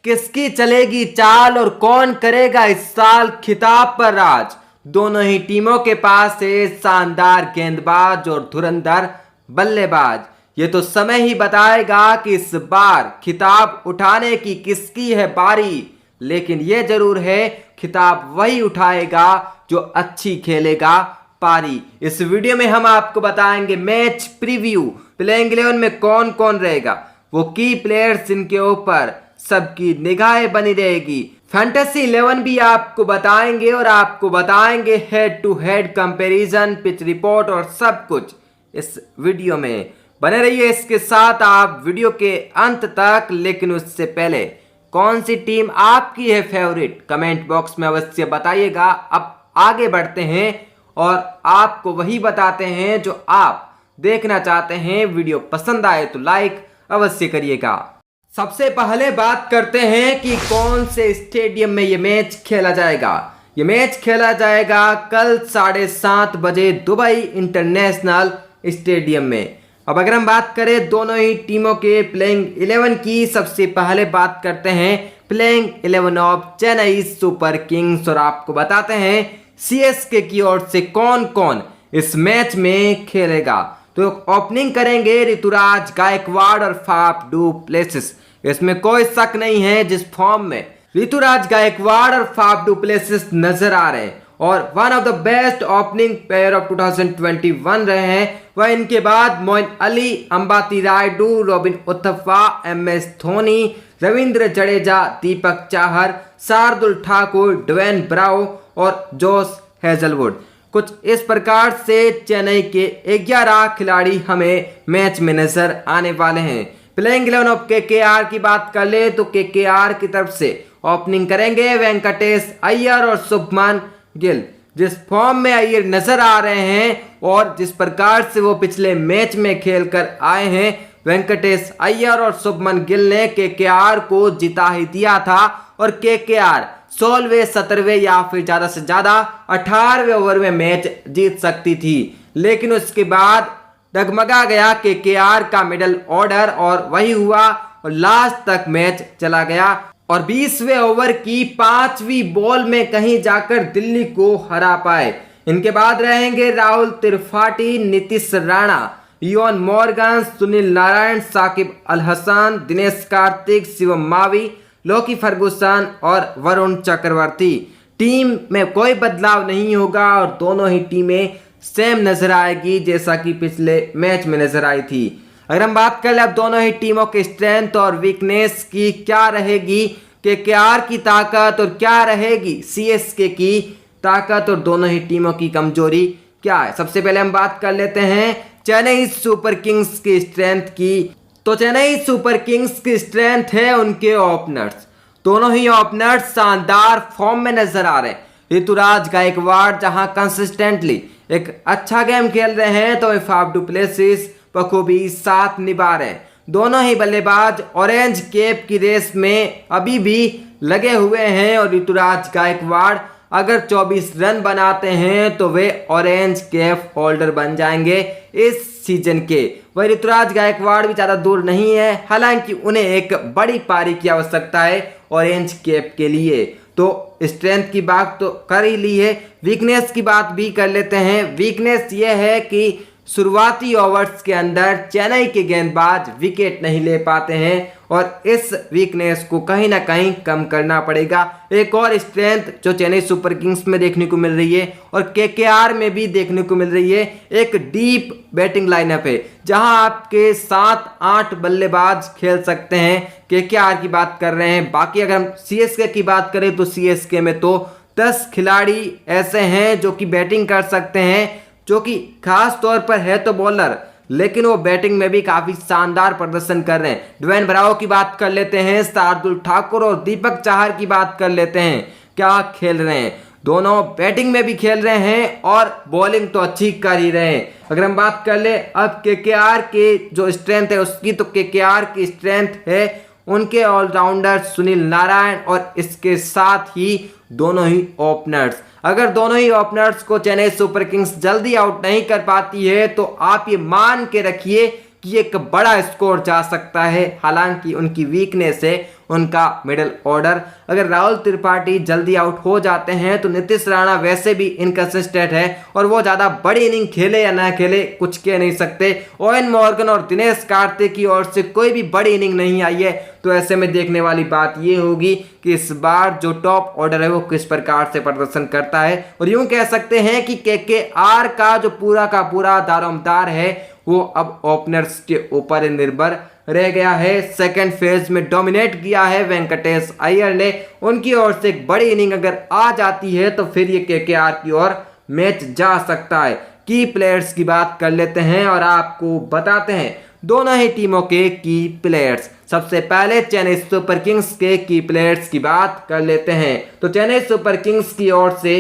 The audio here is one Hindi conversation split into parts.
किसकी चलेगी चाल और कौन करेगा इस साल खिताब पर राज। दोनों ही टीमों के पास है शानदार गेंदबाज और धुरंधर बल्लेबाज। ये तो समय ही बताएगा कि इस बार खिताब उठाने की किसकी है बारी, लेकिन ये जरूर है खिताब वही उठाएगा जो अच्छी खेलेगा पारी। इस वीडियो में हम आपको बताएंगे मैच प्रीव्यू, प्लेइंग 11 में कौन कौन रहेगा, वो की प्लेयर्स इनके ऊपर सबकी निगाहें बनी रहेगी। फैंटेसी 11 भी आपको बताएंगे और आपको बताएंगे head to head comparison, pitch report और सब कुछ इस वीडियो में। बने रहिए इसके साथ आप वीडियो के अंत तक। लेकिन उससे पहले कौन सी टीम आपकी है फेवरेट, कमेंट बॉक्स में अवश्य बताइएगा। अब आगे बढ़ते हैं और आपको वही बताते हैं जो आप देखना चाहते हैं। वीडियो पसंद आए तो लाइक अवश्य करिएगा। सबसे पहले बात करते हैं कि कौन से स्टेडियम में ये मैच खेला जाएगा। ये मैच खेला जाएगा कल 7:30 बजे दुबई इंटरनेशनल स्टेडियम में। अब अगर हम बात करें दोनों ही टीमों के प्लेइंग 11 की, सबसे पहले बात करते हैं playing 11 of Chennai super Kings और आपको बताते हैं सीएसके की ओर से कौन कौन इस मैच में खेलेगा। तो ओपनिंग करेंगे ऋतुराज गायकवाड़ और फाफ डू प्लेसिस। इसमें कोई शक नहीं है जिस फॉर्म में ऋतुराज गायकवाड़ और फाफ डू प्लेसिस नजर आ रहे हैं और one of the best opening player of 2021 रहे हैं। वह इनके बाद Moin Ali, Ambati Rayudu, robin Uthappa, MS Dhoni, Ravindra Jadeja, Deepak Chahar, Shardul Thakur, Dwayne Bravo और जोश हेजलवुड। कुछ इस प्रकार से चेन्नई के 11 खिलाड़ी हमें मैच में नजर आने वाले हैं। प्लेइंग 11 ऑफ केकेआर की बात कर ले तो केकेआर की तरफ से ओपनिंग करेंगे वेंकटेश अय्यर और शुभमन गिल। जिस फॉर्म में अय्यर नजर आ रहे हैं और जिस प्रकार से वो पिछले मैच में खेलकर आए हैं, वेंकटेश अय्यर और शुभमन गिल ने केकेआर को जिता ही दिया था और केकेआर 16वें, 17वें या फिर ज्यादा से ज्यादा 18वें ओवर में मैच जीत सकती थी। लेकिन उसके बाद डगमगा गया केकेआर का मिडल ऑर्डर और वही हुआ और लास्ट तक मैच चला गया और 20वें ओवर की 5वीं बॉल में कहीं जाकर दिल्ली को हरा पाए। इनके बाद रहेंगे राहुल त्रिपाठी, नीतीश राणा, इयोन मॉर्गन, सुनील नारायण, साकिब अल हसन, दिनेश कार्तिक, शिवम मावी, लोकी फर्गुसन और वरुण चक्रवर्ती। टीम में कोई बदलाव नहीं होगा और दोनों ही टीमें सेम नजर आएगी जैसा कि पिछले मैच में नजर आई थी। अगर हम बात कर ले अब दोनों ही टीमों के स्ट्रेंथ और वीकनेस की, क्या रहेगी केकेआर की ताकत और क्या रहेगी सीएसके की ताकत और दोनों ही टीमों की कमजोरी क्या है। सबसे पहले हम बात कर लेते हैं चेन्नई सुपर किंग्स की स्ट्रेंथ की। तो चेन्नई सुपर किंग्स की स्ट्रेंथ है उनके ओपनर्स। दोनों ही ओपनर्स शानदार फॉर्म में नजर आ रहे हैं। ऋतुराज गायकवाड़ जहां कंसिस्टेंटली एक अच्छा गेम खेल रहे हैं तो फाफ डू प्लेसिस बखूबी साथ निभा रहे हैं। दोनों ही बल्लेबाज ऑरेंज कैप की रेस में अभी भी लगे हुए हैं और ऋतुराज गायकवाड़ अगर 24 रन बनाते हैं तो वे ऑरेंज कैप होल्डर बन जाएंगे इस सीजन के। वह ऋतुराज गायकवाड़ भी ज्यादा दूर नहीं है, हालांकि उन्हें एक बड़ी पारी की आवश्यकता है ऑरेंज कैप के लिए। तो स्ट्रेंथ की बात तो कर ही ली है, वीकनेस की बात भी कर लेते हैं। वीकनेस यह है कि शुरुआती ओवर्स के अंदर चेन्नई के गेंदबाज विकेट नहीं ले पाते हैं और इस वीकनेस को कहीं ना कहीं कम करना पड़ेगा। एक और स्ट्रेंथ जो चेन्नई सुपर किंग्स में देखने को मिल रही है और केकेआर में भी देखने को मिल रही है, एक डीप बैटिंग लाइनअप है जहां आपके 7-8 बल्लेबाज खेल सकते हैं। केकेआर की बात कर रहे हैं। बाकी अगर हम सीएसके की बात करें तो सीएसके में तो 10 खिलाड़ी ऐसे हैं जो कि बैटिंग कर सकते हैं, जो कि खास तौर पर है तो बॉलर, लेकिन वो बैटिंग में भी काफी शानदार प्रदर्शन कर रहे हैं। ड्वेन ब्रावो की बात कर लेते हैं, शार्दुल ठाकुर और दीपक चाहर की बात कर लेते हैं, क्या खेल रहे हैं। दोनों बैटिंग में भी खेल रहे हैं और बॉलिंग तो अच्छी कर ही रहे हैं। अगर हम बात कर ले अब केकेआर के जो स्ट्रेंथ है उसकी, तो केकेआर की स्ट्रेंथ है उनके ऑलराउंडर सुनील नारायण और इसके साथ ही दोनों ही ओपनर्स। अगर दोनों ही ओपनर्स को चेन्नई सुपर किंग्स जल्दी आउट नहीं कर पाती है तो आप ये मान के रखिए कि एक बड़ा स्कोर जा सकता है। हालांकि उनकी वीकनेस है उनका मिडिल ऑर्डर। अगर राहुल त्रिपाठी जल्दी आउट हो जाते हैं तो नीतीश राणा वैसे भी इनकंसिस्टेंट है और वो ज़्यादा बड़ी इनिंग खेले या ना खेले कुछ कह नहीं सकते। ओवेन मॉर्गन और दिनेश कार्तिक की ओर से कोई भी बड़ी इनिंग नहीं आई है, तो ऐसे में देखने वाली बात ये होगी कि इस बार जो टॉप ऑर्डर है वो किस प्रकार से प्रदर्शन करता है। और यूं कह सकते हैं कि केकेआर का जो पूरा का पूरा दारोमदार है वो अब ओपनर्स के ऊपर निर्भर रह गया है। सेकंड फेज में डोमिनेट किया है वेंकटेश अय्यर ने। उनकी ओर से एक बड़ी इनिंग अगर आ जाती है तो फिर ये केकेआर की ओर मैच जा सकता है। की प्लेयर्स की बात कर लेते हैं और आपको बताते हैं दोनों ही टीमों के की प्लेयर्स। सबसे पहले चेन्नई सुपर किंग्स के की प्लेयर्स की बात कर लेते हैं। तो चेन्नई सुपर किंग्स की ओर से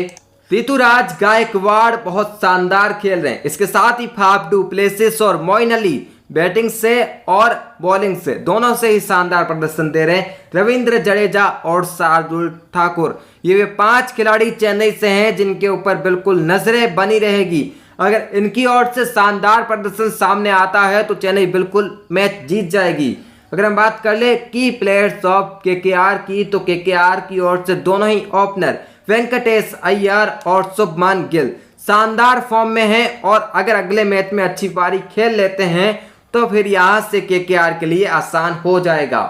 ऋतुराज गायकवाड़ बहुत शानदार खेल रहे हैं। इसके साथ ही फाफ डू प्लेसिस और मोइन अली बैटिंग से और बॉलिंग से दोनों से ही शानदार प्रदर्शन दे रहे हैं। रविंद्र जडेजा और शार्दुल ठाकुर ये वे 5 खिलाड़ी चेन्नई से हैं जिनके ऊपर बिल्कुल नजरें बनी रहेगी। अगर इनकी ओर से शानदार प्रदर्शन सामने आता है तो चेन्नई बिल्कुल मैच जीत जाएगी। अगर हम बात कर ले की प्लेयर्स ऑफ केकेआर की, तो केकेआर की ओर से दोनों ही ओपनर वेंकटेश अय्यर और शुभमन गिल शानदार फॉर्म में हैं और अगर अगले मैच में अच्छी पारी खेल लेते हैं तो फिर यहां से केकेआर के लिए आसान हो जाएगा।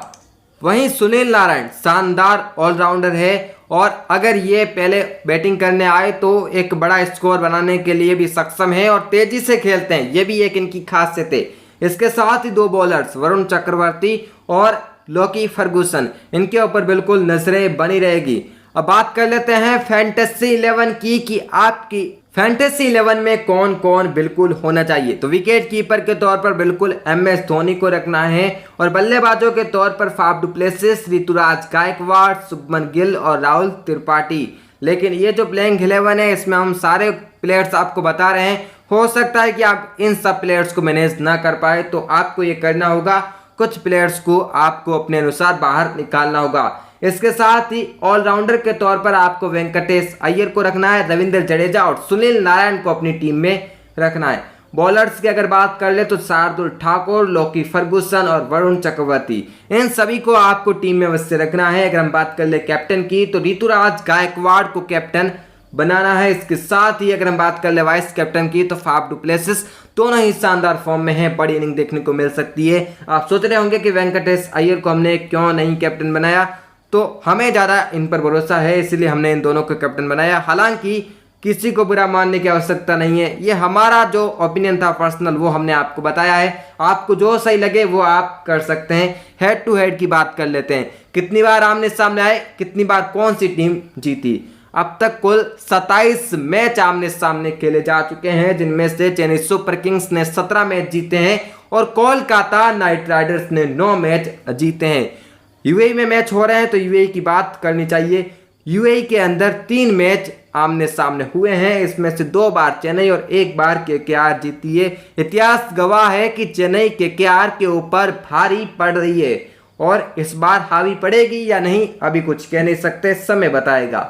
वहीं सुनील नारायण शानदार ऑलराउंडर है और अगर ये पहले बैटिंग करने आए तो एक बड़ा स्कोर बनाने के लिए भी सक्षम है और तेजी से खेलते हैं, ये भी एक इनकी खासियत है। इसके साथ ही 2 बॉलर्स वरुण चक्रवर्ती और लोकी फर्गुसन, इनके ऊपर बिल्कुल नजरें बनी रहेगी। अब बात कर लेते हैं फैंटेसी 11 की कि आपकी फैंटेसी 11 में कौन कौन बिल्कुल होना चाहिए। तो विकेट कीपर के तौर पर बिल्कुल MS धोनी को रखना है और बल्लेबाजों के तौर पर Faf du Plessis, Ruturaj Gaikwad, Shubman Gill और राहुल त्रिपाठी। लेकिन ये जो प्लेइंग 11 है इसमें हम सारे प्लेयर्स आपको बता रहे हैं। हो सकता है कि आप इन सब प्लेयर्स को मैनेज ना कर पाए, तो आपको ये करना होगा कुछ प्लेयर्स को आपको अपने अनुसार बाहर निकालना होगा। इसके साथ ही ऑलराउंडर के तौर पर आपको वेंकटेश अय्यर को रखना है, रविंद्र जडेजा और सुनील नारायण को अपनी टीम में रखना है। बॉलर्स की अगर बात कर ले तो शार्दुल ठाकुर, लोकी फर्गुसन और वरुण चक्रवर्ती, इन सभी को आपको टीम में अवश्य रखना है। अगर हम बात कर ले कैप्टन की तो ऋतुराज गायकवाड़ को कैप्टन बनाना है। इसके साथ ही अगर हम बात कर ले वाइस कैप्टन की तो फाफ डू प्लेसिस, दोनों ही शानदार फॉर्म में हैं, बड़ी इनिंग देखने को मिल सकती है। आप सोच रहे होंगे कि वेंकटेश अय्यर को हमने क्यों नहीं कैप्टन बनाया, तो हमें ज़्यादा इन पर भरोसा है इसलिए हमने इन दोनों को कैप्टन बनाया। हालांकि किसी को बुरा मानने की आवश्यकता नहीं है, ये हमारा जो ओपिनियन था पर्सनल वो हमने आपको बताया है। आपको जो सही लगे वो आप कर सकते हैं। हेड टू हेड की बात कर लेते हैं, कितनी बार आमने सामने आए, कितनी बार कौन सी टीम जीती। अब तक कुल 27 मैच आमने सामने खेले जा चुके हैं, जिनमें से चेन्नई सुपर किंग्स ने 17 मैच जीते हैं और कोलकाता नाइट राइडर्स ने 9 मैच जीते हैं। यूएई में मैच हो रहे हैं तो यूएई की बात करनी चाहिए। यूएई के अंदर 3 मैच आमने सामने हुए हैं, इसमें से 2 बार चेन्नई और 1 बार केकेआर जीती है। इतिहास गवाह है कि चेन्नई केकेआर के ऊपर भारी पड़ रही है और इस बार हावी पड़ेगी या नहीं अभी कुछ कह नहीं सकते, समय बताएगा।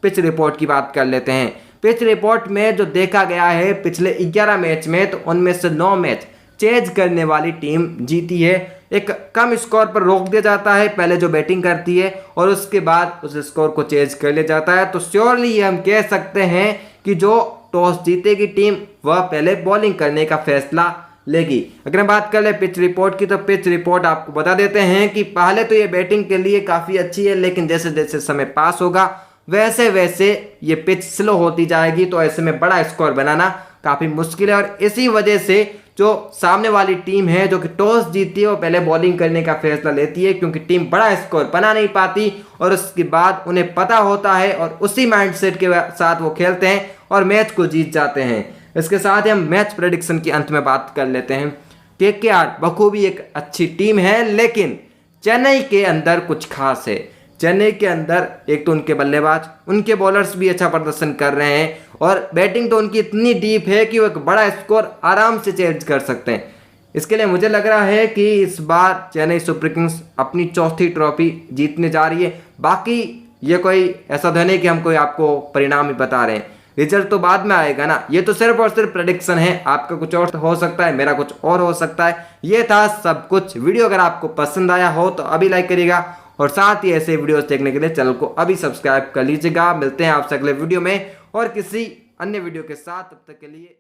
पिच रिपोर्ट की बात कर लेते हैं। पिच रिपोर्ट में जो देखा गया है पिछले 11 मैच में तो उनमें से 9 मैच चेज करने वाली टीम जीती है। एक कम स्कोर पर रोक दिया जाता है पहले जो बैटिंग करती है और उसके बाद उस स्कोर को चेज कर लिया जाता है। तो श्योरली ये हम कह सकते हैं कि जो टॉस जीतेगी टीम वह पहले बॉलिंग करने का फैसला लेगी। अगर हम बात कर ले पिच रिपोर्ट की तो पिच रिपोर्ट आपको बता देते हैं कि पहले तो ये बैटिंग के लिए काफ़ी अच्छी है, लेकिन जैसे जैसे समय पास होगा वैसे वैसे ये पिच स्लो होती जाएगी, तो ऐसे में बड़ा स्कोर बनाना काफ़ी मुश्किल है। और इसी वजह से जो सामने वाली टीम है जो कि टॉस जीतती है वो पहले बॉलिंग करने का फैसला लेती है, क्योंकि टीम बड़ा स्कोर बना नहीं पाती और उसके बाद उन्हें पता होता है और उसी माइंडसेट के साथ वो खेलते हैं और मैच को जीत जाते हैं। इसके साथ ही हम मैच प्रेडिक्शन के अंत में बात कर लेते हैं। केकेआर बखूबी एक अच्छी टीम है, लेकिन चेन्नई के अंदर कुछ खास है। चेन्नई के अंदर एक तो उनके बल्लेबाज, उनके बॉलर्स भी अच्छा प्रदर्शन कर रहे हैं और बैटिंग तो उनकी इतनी डीप है कि वो एक बड़ा स्कोर आराम से चेज कर सकते हैं। इसके लिए मुझे लग रहा है कि इस बार चेन्नई सुपर किंग्स अपनी 4थी ट्रॉफी जीतने जा रही है। बाकी ये कोई ऐसा तो नहीं कि हम कोई आपको परिणाम ही बता रहे हैं। रिजल्ट तो बाद में आएगा ना। ये तो सिर्फ और सिर्फ प्रेडिक्शन है, आपका कुछ और हो सकता है, मेरा कुछ और हो सकता है। ये था सब कुछ। वीडियो अगर आपको पसंद आया हो तो अभी लाइक करिएगा और साथ ही ऐसे वीडियोस देखने के लिए चैनल को अभी सब्सक्राइब कर लीजिएगा। मिलते हैं आपसे अगले वीडियो में और किसी अन्य वीडियो के साथ, तब तक के लिए।